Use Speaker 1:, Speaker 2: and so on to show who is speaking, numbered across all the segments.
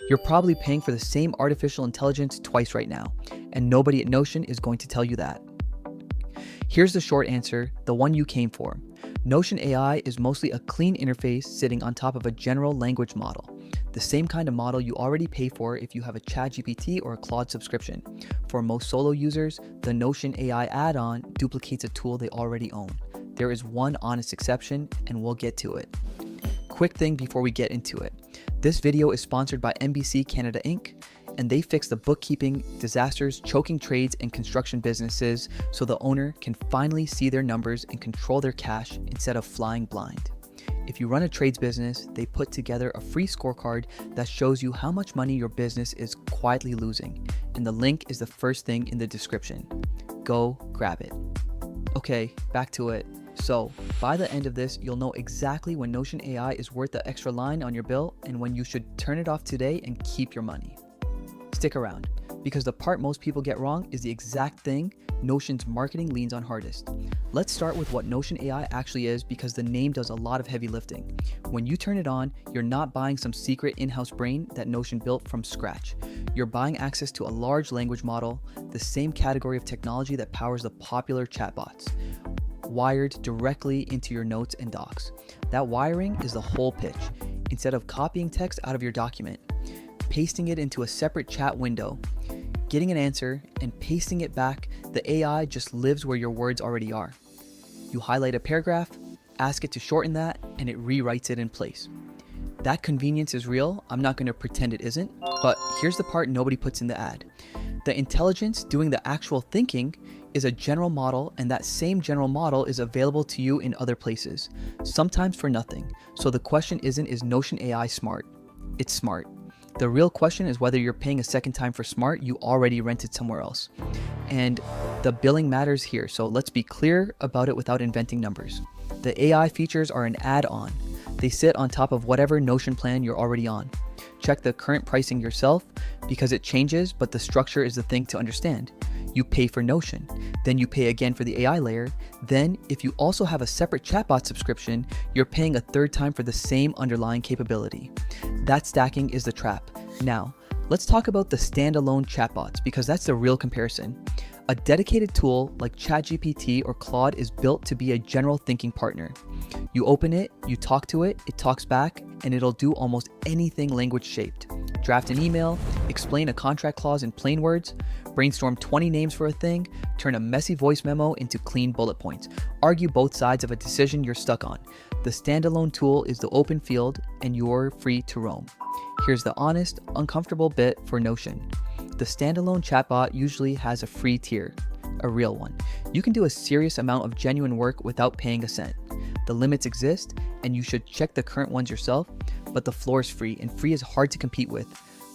Speaker 1: You're probably paying for the same artificial intelligence twice right now, and nobody at Notion is going to tell you that. Here's the short answer, the one you came for. Notion AI is mostly a clean interface sitting on top of a general language model, the same kind of model you already pay for if you have a ChatGPT or a Claude subscription. For most solo users, the Notion AI add-on duplicates a tool they already own. There is one honest exception, and we'll get to it. Quick thing before we get into it. This video is sponsored by NBC Canada Inc., and they fix the bookkeeping, disasters, choking trades, and construction businesses so the owner can finally see their numbers and control their cash instead of flying blind. If you run a trades business, they put together a free scorecard that shows you how much money your business is quietly losing, and the link is the first thing in the description. Go grab it. Okay, back to it. So, by the end of this, you'll know exactly when Notion AI is worth the extra line on your bill and when you should turn it off today and keep your money. Stick around, because the part most people get wrong is the exact thing Notion's marketing leans on hardest. Let's start with what Notion AI actually is, because the name does a lot of heavy lifting. When you turn it on, you're not buying some secret in-house brain that Notion built from scratch. You're buying access to a large language model, the same category of technology that powers the popular chatbots, wired directly into your notes and docs. That wiring is the whole pitch. Instead of copying text out of your document, pasting it into a separate chat window, getting an answer, and pasting it back, the AI just lives where your words already are. You highlight a paragraph, ask it to shorten that, and it rewrites it in place. That convenience is real. I'm not going to pretend it isn't, but here's the part nobody puts in the ad. The intelligence doing the actual thinking is a general model, and that same general model is available to you in other places, sometimes for nothing. So the question isn't, is Notion AI smart? It's smart. The real question is whether you're paying a second time for smart you already rented somewhere else. And the billing matters here, so let's be clear about it without inventing numbers. The AI features are an add-on. They sit on top of whatever Notion plan you're already on. Check the current pricing yourself, because it changes, but the structure is the thing to understand. You pay for Notion, then you pay again for the AI layer, then if you also have a separate chatbot subscription, you're paying a third time for the same underlying capability. That stacking is the trap. Now, let's talk about the standalone chatbots, because that's the real comparison. A dedicated tool like ChatGPT or Claude is built to be a general thinking partner. You open it, you talk to it, it talks back, and it'll do almost anything language shaped. Draft an email, explain a contract clause in plain words, brainstorm 20 names for a thing, turn a messy voice memo into clean bullet points, argue both sides of a decision you're stuck on. The standalone tool is the open field, and you're free to roam. Here's the honest, uncomfortable bit for Notion. The standalone chatbot usually has a free tier, a real one. You can do a serious amount of genuine work without paying a cent. The limits exist, and you should check the current ones yourself, but the floor is free, and free is hard to compete with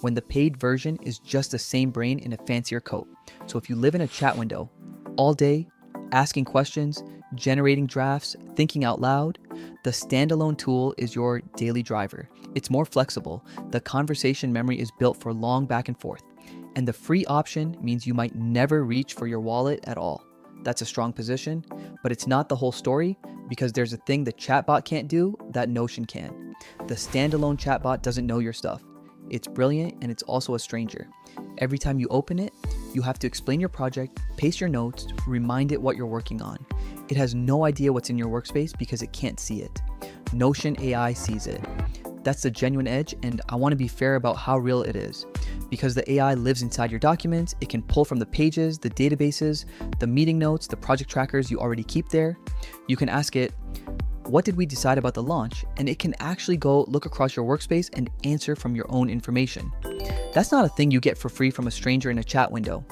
Speaker 1: when the paid version is just the same brain in a fancier coat. So if you live in a chat window all day, asking questions, generating drafts, thinking out loud, the standalone tool is your daily driver. It's more flexible. The conversation memory is built for long back and forth. And the free option means you might never reach for your wallet at all. That's a strong position, but it's not the whole story, because there's a thing the chatbot can't do that Notion can. The standalone chatbot doesn't know your stuff. It's brilliant, and it's also a stranger. Every time you open it, you have to explain your project, paste your notes, remind it what you're working on. It has no idea what's in your workspace because it can't see it. Notion AI sees it. That's the genuine edge, and I want to be fair about how real it is. Because the AI lives inside your documents, it can pull from the pages, the databases, the meeting notes, the project trackers you already keep there. You can ask it, what did we decide about the launch? And it can actually go look across your workspace and answer from your own information. That's not a thing you get for free from a stranger in a chat window.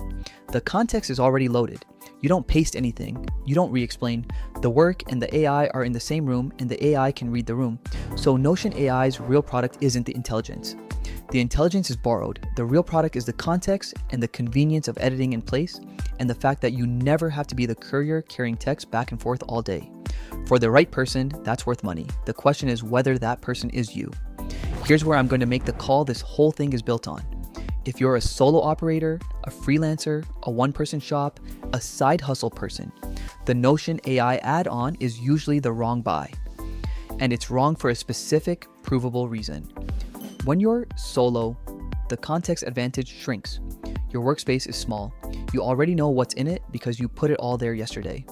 Speaker 1: The context is already loaded. You don't paste anything. You don't re-explain. The work and the AI are in the same room, and the AI can read the room. So Notion AI's real product isn't the intelligence. The intelligence is borrowed. The real product is the context and the convenience of editing in place, and the fact that you never have to be the courier carrying text back and forth all day. For the right person, that's worth money. The question is whether that person is you. Here's where I'm going to make the call this whole thing is built on. If you're a solo operator, a freelancer, a one-person shop, a side hustle person, the Notion AI add-on is usually the wrong buy. And it's wrong for a specific, provable reason. When you're solo, the context advantage shrinks. Your workspace is small. You already know what's in it because you put it all there yesterday.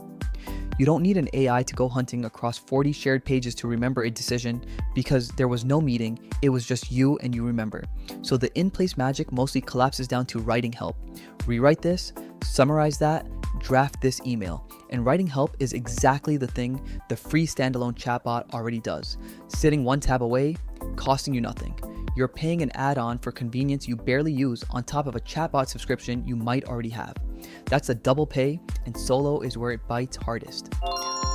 Speaker 1: You don't need an AI to go hunting across 40 shared pages to remember a decision because there was no meeting, it was just you and you remember. So the in-place magic mostly collapses down to writing help. Rewrite this, summarize that, draft this email. And writing help is exactly the thing the free standalone chatbot already does. Sitting one tab away, costing you nothing. You're paying an add-on for convenience you barely use on top of a chatbot subscription you might already have. That's a double pay, and solo is where it bites hardest.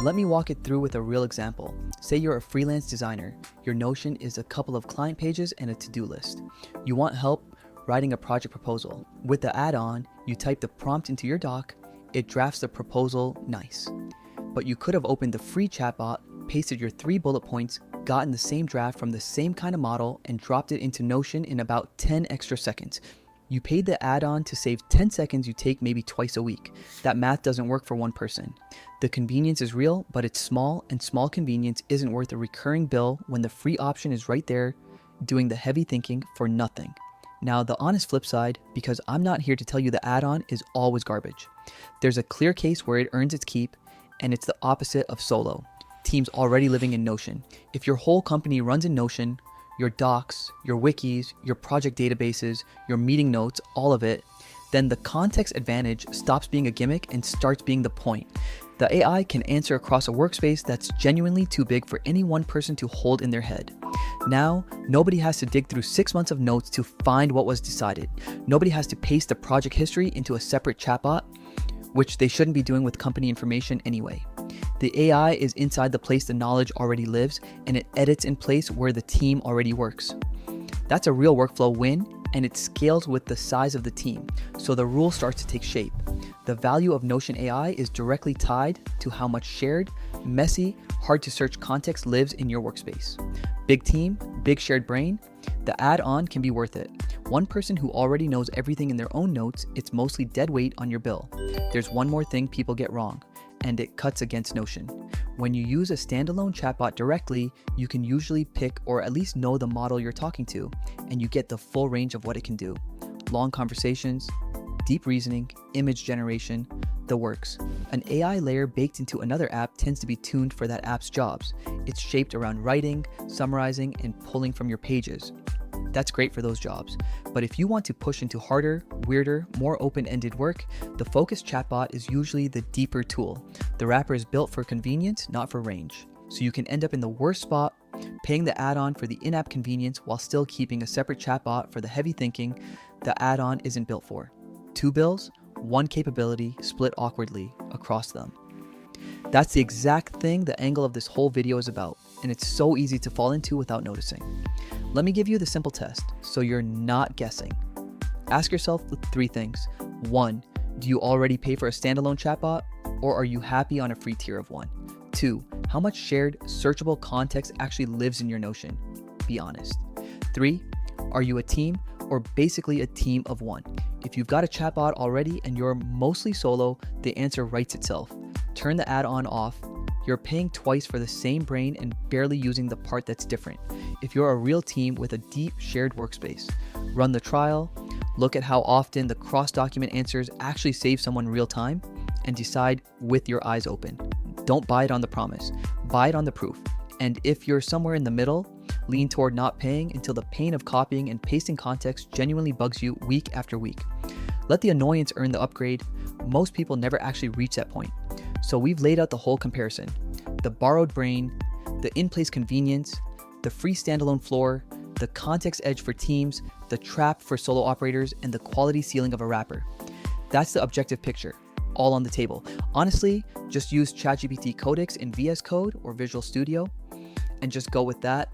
Speaker 1: Let me walk it through with a real example. Say you're a freelance designer. Your Notion is a couple of client pages and a to-do list. You want help writing a project proposal. With the add-on, you type the prompt into your doc, it drafts the proposal nice. But you could have opened the free chatbot, pasted your 3 bullet points, gotten the same draft from the same kind of model, and dropped it into Notion in about 10 extra seconds. You paid the add-on to save 10 seconds you take maybe twice a week. That math doesn't work for one person. The convenience is real, but it's small, and small convenience isn't worth a recurring bill when the free option is right there doing the heavy thinking for nothing. Now, the honest flip side, because I'm not here to tell you the add-on is always garbage. There's a clear case where it earns its keep, and it's the opposite of solo. Teams already living in Notion. If your whole company runs in Notion, your docs, your wikis, your project databases, your meeting notes, all of it, then the context advantage stops being a gimmick and starts being the point. The AI can answer across a workspace that's genuinely too big for any one person to hold in their head. Now, nobody has to dig through 6 months of notes to find what was decided. Nobody has to paste the project history into a separate chatbot, which they shouldn't be doing with company information anyway. The AI is inside the place the knowledge already lives, and it edits in place where the team already works. That's a real workflow win, and it scales with the size of the team, so the rule starts to take shape. The value of Notion AI is directly tied to how much shared, messy, hard to search context lives in your workspace. Big team, big shared brain, the add-on can be worth it. One person who already knows everything in their own notes, it's mostly dead weight on your bill. There's one more thing people get wrong, and it cuts against Notion. When you use a standalone chatbot directly, you can usually pick or at least know the model you're talking to, and you get the full range of what it can do. Long conversations, deep reasoning, image generation, the works. An AI layer baked into another app tends to be tuned for that app's jobs. It's shaped around writing, summarizing, and pulling from your pages. That's great for those jobs. But if you want to push into harder, weirder, more open-ended work, the Focus chatbot is usually the deeper tool. The wrapper is built for convenience, not for range. So you can end up in the worst spot, paying the add-on for the in-app convenience while still keeping a separate chatbot for the heavy thinking the add-on isn't built for. 2 bills, 1 capability, split awkwardly across them. That's the exact thing the angle of this whole video is about, and it's so easy to fall into without noticing. Let me give you the simple test, so you're not guessing. Ask yourself the 3 things. 1, do you already pay for a standalone chatbot, or are you happy on a free tier of one? 2, how much shared, searchable context actually lives in your Notion? Be honest. 3, are you a team, or basically a team of one? If you've got a chatbot already and you're mostly solo, the answer writes itself. Turn the add-on off. You're paying twice for the same brain and barely using the part that's different. If you're a real team with a deep shared workspace, run the trial, look at how often the cross-document answers actually save someone real time, and decide with your eyes open. Don't buy it on the promise, buy it on the proof. And if you're somewhere in the middle, lean toward not paying until the pain of copying and pasting context genuinely bugs you week after week. Let the annoyance earn the upgrade. Most people never actually reach that point. So we've laid out the whole comparison. The borrowed brain, the in-place convenience, the free standalone floor, the context edge for teams, the trap for solo operators, and the quality ceiling of a wrapper. That's the objective picture, all on the table. Honestly, just use ChatGPT Codex in VS Code or Visual Studio and just go with that.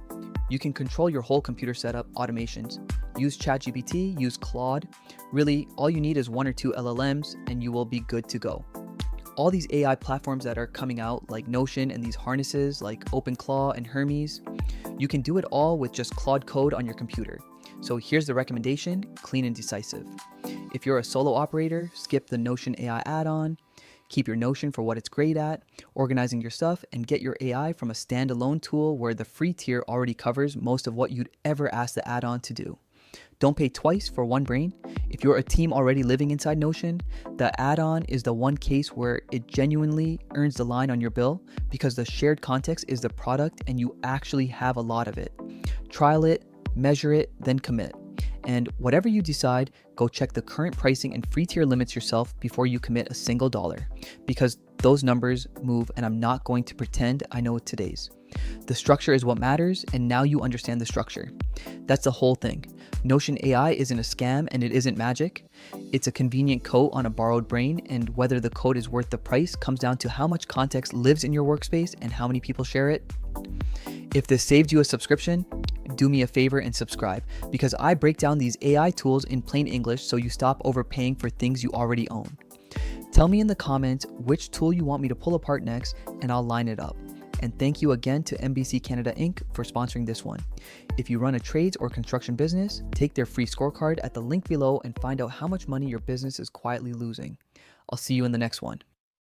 Speaker 1: You can control your whole computer setup, automations. Use ChatGPT, use Claude. Really, all you need is 1 or 2 LLMs and you will be good to go. All these AI platforms that are coming out like Notion and these harnesses like OpenClaw and Hermes, you can do it all with just Claude code on your computer. So here's the recommendation, clean and decisive. If you're a solo operator, skip the Notion AI add-on, keep your Notion for what it's great at, organizing your stuff, and get your AI from a standalone tool where the free tier already covers most of what you'd ever ask the add-on to do. Don't pay twice for one brain. If you're a team already living inside Notion, the add-on is the one case where it genuinely earns the line on your bill because the shared context is the product and you actually have a lot of it. Trial it, measure it, then commit. And whatever you decide, go check the current pricing and free tier limits yourself before you commit a single dollar, because those numbers move and I'm not going to pretend I know today's. The structure is what matters, and now you understand the structure. That's the whole thing. Notion AI isn't a scam and it isn't magic. It's a convenient coat on a borrowed brain, and whether the coat is worth the price comes down to how much context lives in your workspace and how many people share it. If this saved you a subscription, do me a favor and subscribe, because I break down these AI tools in plain English so you stop overpaying for things you already own. Tell me in the comments which tool you want me to pull apart next, and I'll line it up. And thank you again to MBC Canada Inc. for sponsoring this one. If you run a trades or construction business, take their free scorecard at the link below and find out how much money your business is quietly losing. I'll see you in the next one.